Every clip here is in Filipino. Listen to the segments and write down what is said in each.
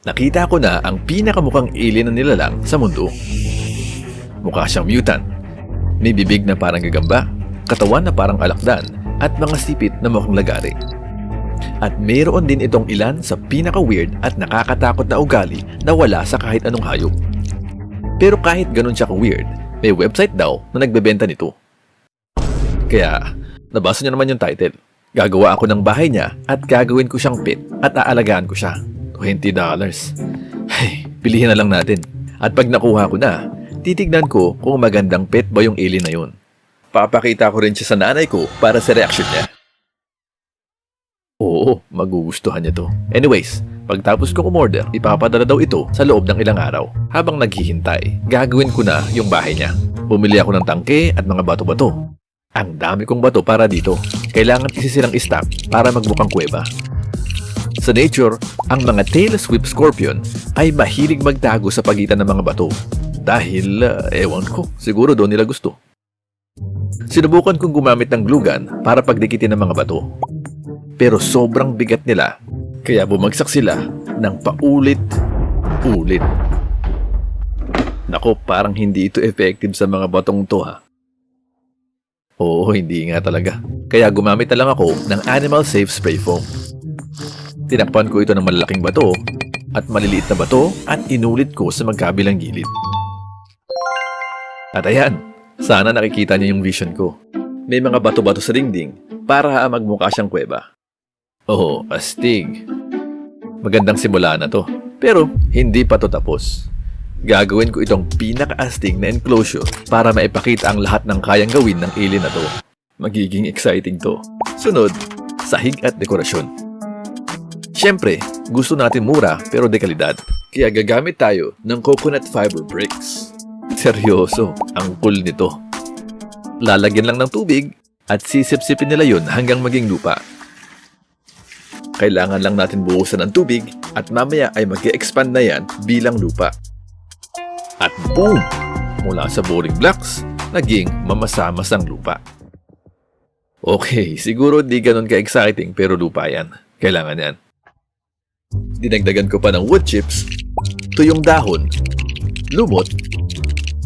Nakita ko na ang pinakamukhang alien na nilalang sa mundo. Mukha siyang mutant. May bibig na parang gagamba, katawan na parang alakdan, at mga sipit na mukhang lagari. At mayroon din itong ilan sa pinaka-weird at nakakatakot na ugali na wala sa kahit anong hayop. Pero kahit ganun siya ka-weird, may website daw na nagbebenta nito. Kaya, nabasa niyo naman yung title. Gagawa ako ng bahay niya at gagawin ko siyang pet at aalagaan ko siya. $20. Ay, pilihin na lang natin. At pag nakuha ko na, titignan ko kung magandang pet ba yung alien na yun. Papakita ko rin siya sa nanay ko para sa reaction niya. Oo, magugustuhan niya to. Anyways, pagtapos kong umorder, ipapadala daw ito sa loob ng ilang araw. Habang naghihintay, gagawin ko na yung bahay niya. Bumili ako ng tangke at mga bato-bato. Ang dami kong bato para dito. Kailangan kasi silang i-stack para magmukhang kuweba. Sa nature, ang mga tail-sweep scorpion ay mahilig magtago sa pagitan ng mga bato. Dahil, ewan ko, siguro doon nila gusto. Sinubukan kong gumamit ng glue gun para pagdikitin ng mga bato. Pero sobrang bigat nila, kaya bumagsak sila ng paulit-ulit. Nako, parang hindi ito effective sa mga batong to ha. Oo, hindi nga talaga. Kaya gumamit na lang ako ng animal safe spray foam. Tinakpan ko ito ng malalaking bato at maliliit na bato at inulit ko sa magkabilang gilid. At ayan, sana nakikita niyo yung vision ko. May mga bato-bato sa dingding para magmukha siyang kuweba. Oh, astig. Magandang simula na to. Pero hindi pa to tapos. Gagawin ko itong pinaka-astig na enclosure para maipakita ang lahat ng kayang gawin ng alien na to. Magiging exciting to. Sunod, sahig at dekorasyon. Siyempre, gusto natin mura pero de kalidad. Kaya gagamit tayo ng coconut fiber bricks. Seryoso, ang cool nito. Lalagyan lang ng tubig at sisip-sipin nila yun hanggang maging lupa. Kailangan lang natin buhusan ng tubig at mamaya ay mag-e-expand na yan bilang lupa. At boom! Mula sa boring blocks, naging mamasa-masang lupa. Okay, siguro di ganun ka-exciting pero lupa yan. Kailangan yan. Dinagdagan ko pa ng wood chips, tuyong dahon, lumot,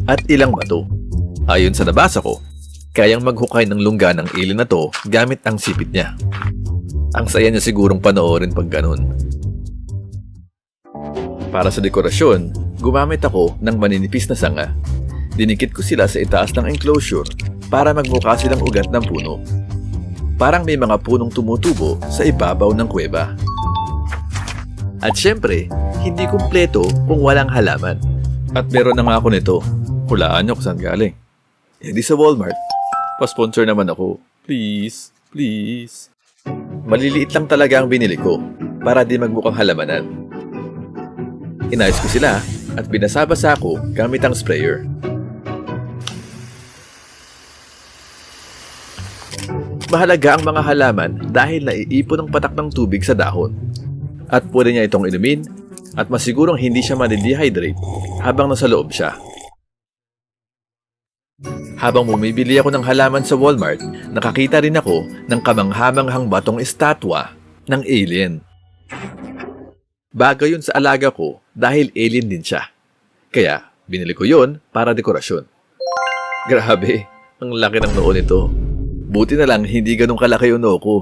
at ilang bato. Ayon sa nabasa ko, kayang maghukay ng lungga ng alien na to gamit ang sipit niya. Ang saya niya sigurong panoorin pag ganun. Para sa dekorasyon, gumamit ako ng maninipis na sanga. Dinikit ko sila sa itaas ng enclosure para magmukha silang ugat ng puno. Parang may mga punong tumutubo sa ibabaw ng kuweba. At syempre, hindi kumpleto kung walang halaman. At meron na nga ako nito. Hulaan nyo kung saan galing. Hindi sa Walmart. Pa-sponsor naman ako. Please, please. Maliliit lang talaga ang binili ko para di magmukhang halamanan. Inayos ko sila at binasabasa ko gamit ang sprayer. Mahalaga ang mga halaman dahil naiipon ang patak ng tubig sa dahon. At pwede niya itong inumin at masigurong hindi siya ma-dehydrate habang nasa loob siya. Habang bumibili ako ng halaman sa Walmart, nakakita rin ako ng kamanghamanghang batong estatwa ng alien. Bagay yun sa alaga ko dahil alien din siya. Kaya binili ko yun para dekorasyon. Grabe, ang laki ng noo nito. Buti na lang hindi ganun kalaki yung noo ko.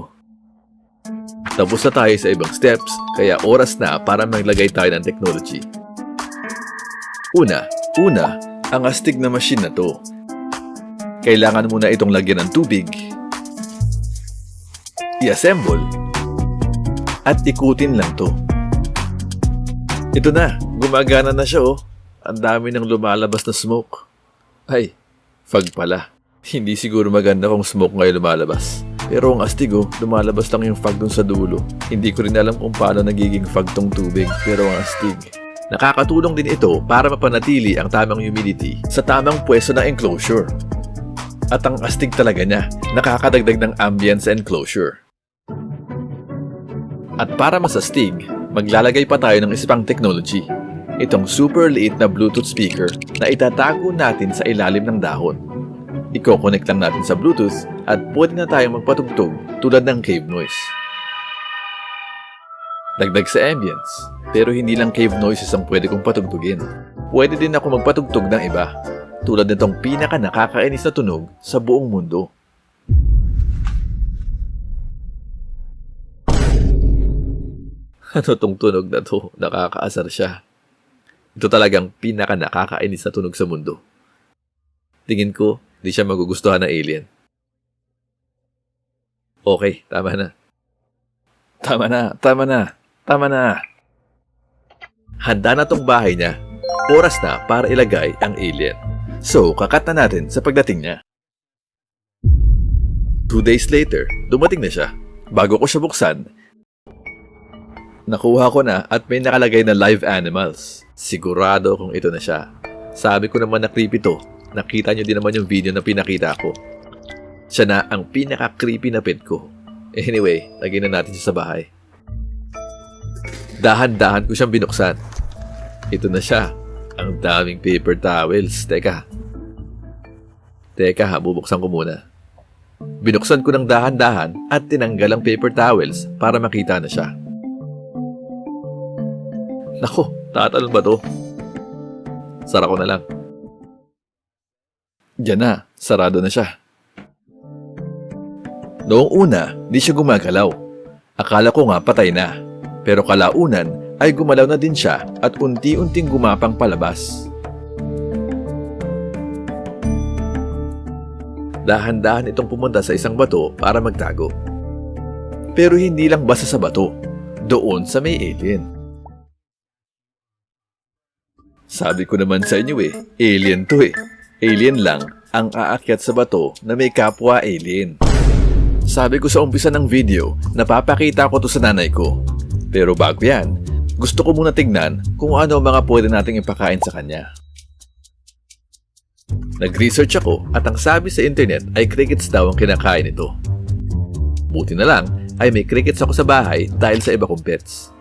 Tapos na tayo sa ibang steps, kaya oras na para maglagay tayo ng technology. Una, ang astig na machine na to. Kailangan muna itong lagyan ng tubig, i-assemble, at ikutin lang to. Ito na, gumagana na siya oh. Ang dami ng lumalabas na smoke. Ay, fog pala. Hindi siguro maganda kung smoke ngayon lumalabas. Pero ang astig oh, lumalabas lang yung fog dun sa dulo. Hindi ko rin alam kung paano nagiging fog tong tubig, pero ang astig. Nakakatulong din ito para mapanatili ang tamang humidity sa tamang pwesto ng enclosure. At ang astig talaga niya, nakakadagdag ng ambience sa enclosure. At para mas astig, maglalagay pa tayo ng isa pang technology. Itong super liit na Bluetooth speaker na itatago natin sa ilalim ng dahon. Iko-connect lang natin sa Bluetooth at pwede na tayong magpatugtog tulad ng cave noise. Dagdag sa ambience, Pero hindi lang cave noises ang pwede kong patugtugin. Pwede din ako magpatugtog ng iba, tulad nitong pinaka nakakainis na tunog sa buong mundo. Ano tong tunog na to? Nakakaasar siya. Ito talagang pinaka nakakainis na tunog sa mundo. Tingin ko, di siya magugustuhan ng alien. Okay, tama na. Tama na, tama na, tama na. Handa na tong bahay niya. Oras na para ilagay ang alien. So, kakat na natin sa pagdating niya. 2 days later, dumating na siya. Bago ko siya buksan, nakuha ko na at may nakalagay na live animals. Sigurado kung ito na siya. Sabi ko naman na creepy to. Nakita nyo din naman yung video na pinakita ko. Siya na ang pinaka-creepy na pet ko. Anyway, lagyan na natin siya sa bahay. Dahan-dahan ko siyang binuksan. Ito na siya. Ang daming paper towels. Teka, bubuksan ko muna. Binuksan ko ng dahan-dahan at tinanggal ang paper towels para makita na siya. Nako, tatalon ba to? Sara ko na lang. Diyan na, sarado na siya. Noong una, di siya gumagalaw. Akala ko nga patay na. Pero kalaunan ay gumalaw na din siya at unti-unting gumapang palabas. Dahan-dahan itong pumunta sa isang bato para magtago. Pero hindi lang basta sa bato, doon sa may alien. Sabi ko naman sa inyo alien to Alien lang ang aakyat sa bato na may kapwa alien. Sabi ko sa umpisa ng video, napapakita ko to sa nanay ko. Pero bago yan, gusto ko muna tignan kung ano ang mga pwede nating ipakain sa kanya. Nag-research ako at ang sabi sa internet ay crickets daw ang kinakain nito. Buti na lang ay may crickets ako sa bahay dahil sa iba kong pets.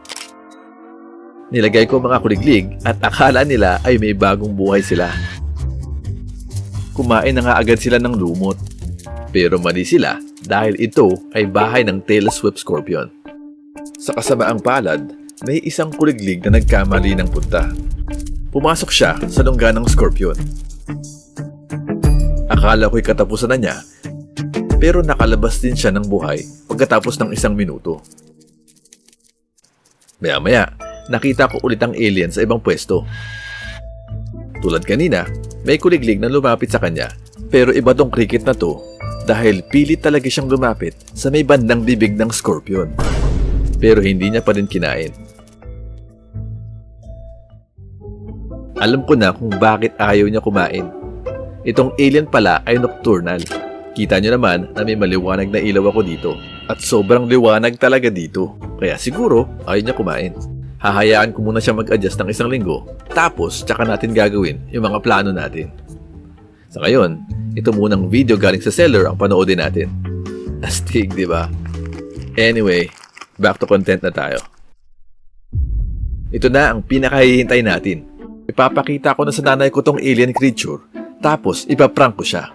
Nilagay ko mga kuliglig at akala nila ay may bagong buhay sila. Kumain na nga agad sila ng lumot. Pero mali sila dahil ito ay bahay ng tail-swift scorpion. Sa kasamaang palad, may isang kuliglig na nagkamali ng punta. Pumasok siya sa lungga ng scorpion. Akala ko'y katapusan na niya, pero nakalabas din siya ng buhay pagkatapos ng 1 minuto. Maya-maya, nakita ko ulit ang alien sa ibang pwesto. Tulad kanina, may kuliglig na lumapit sa kanya, pero iba tong cricket na to dahil pilit talaga siyang lumapit sa may bandang bibig ng scorpion. Pero hindi niya pa rin kinain. Alam ko na kung bakit ayaw niya kumain. Itong alien pala ay nocturnal. Kita niyo naman na may maliwanag na ilaw ako dito. At sobrang liwanag talaga dito. Kaya siguro ayaw niya kumain. Hahayaan ko muna siya mag-adjust ng 1 linggo. Tapos tsaka natin gagawin yung mga plano natin. Sa ngayon, ito munang video galing sa seller ang panoodin natin. Astig, di ba? Anyway, back to content na tayo. Ito na ang pinakahihintay natin. Ipapakita ko na sa nanay ko tong alien creature. Tapos ipaprank ko siya.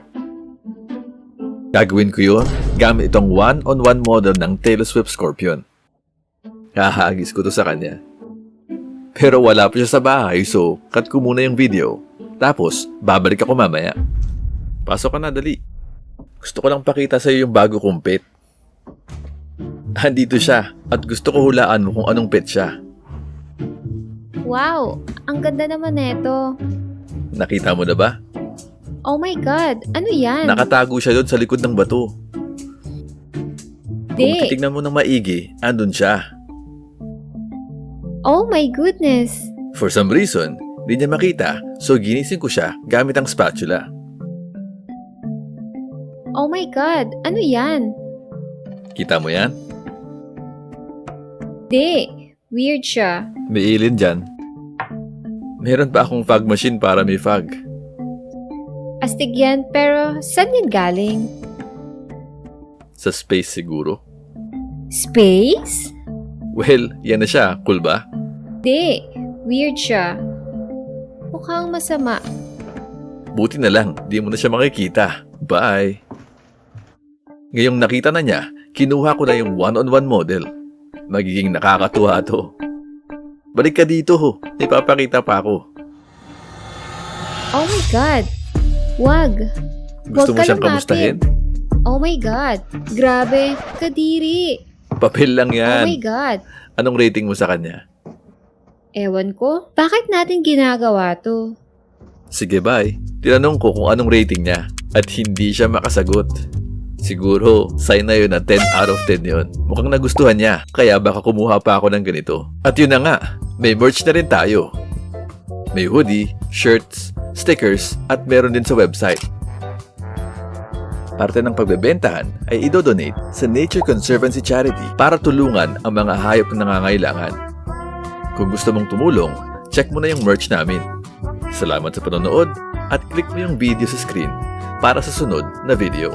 Gagawin ko yun gamit itong 1-on-1 model ng tail-swift scorpion. Hahagis ko to sa kanya. Pero wala pa siya sa bahay, so cut ko muna yung video. Tapos, babalik ako mamaya. Pasok ka na, dali. Gusto ko lang pakita sa iyo yung bago kong pet. Andito siya at gusto ko hulaan mo kung anong pet siya. Wow, ang ganda naman neto. Nakita mo na ba? Oh my God, ano yan? Nakatago siya doon sa likod ng bato. Kung Di. titignan mo ng maigi, andun siya. Oh my goodness. For some reason, di niya makita, so ginising ko siya gamit ang spatula. Oh my God, ano yan? Kita mo yan? Di, weird siya. May alien dyan. Meron pa akong fog machine para may fog. Astig yan, pero saan yan galing? Sa space siguro. Space? Well, yan na siya. Cool ba? Di, weird siya. Mukhang masama. Buti na lang, di mo na siya makikita. Bye! Ngayong nakita na niya, kinuha ko na yung 1-on-1 model. Magiging nakakatuwa to. Balik ka dito ho. May papakita pa ako. Oh my God! Wag! Gusto Huwag mo ka siyang lumapit. kamustahin? Oh my God! Grabe! Kadiri! Papel lang Oh yan. my God! Anong rating mo sa kanya? Ewan ko, bakit natin ginagawa to? Sige, bye. Tinanong ko kung anong rating niya at hindi siya makasagot. Siguro, sign na yun na 10 out of 10 yun. Mukhang nagustuhan niya, kaya baka kumuha pa ako ng ganito. At yun na nga, may merch na rin tayo. May hoodie, shirts, stickers, at meron din sa website. Parte ng pagbebentahan ay idodonate sa Nature Conservancy Charity para tulungan ang mga hayop na nangangailangan. Kung gusto mong tumulong, check mo na yung merch namin. Salamat sa panonood at click mo yung video sa screen para sa sunod na video.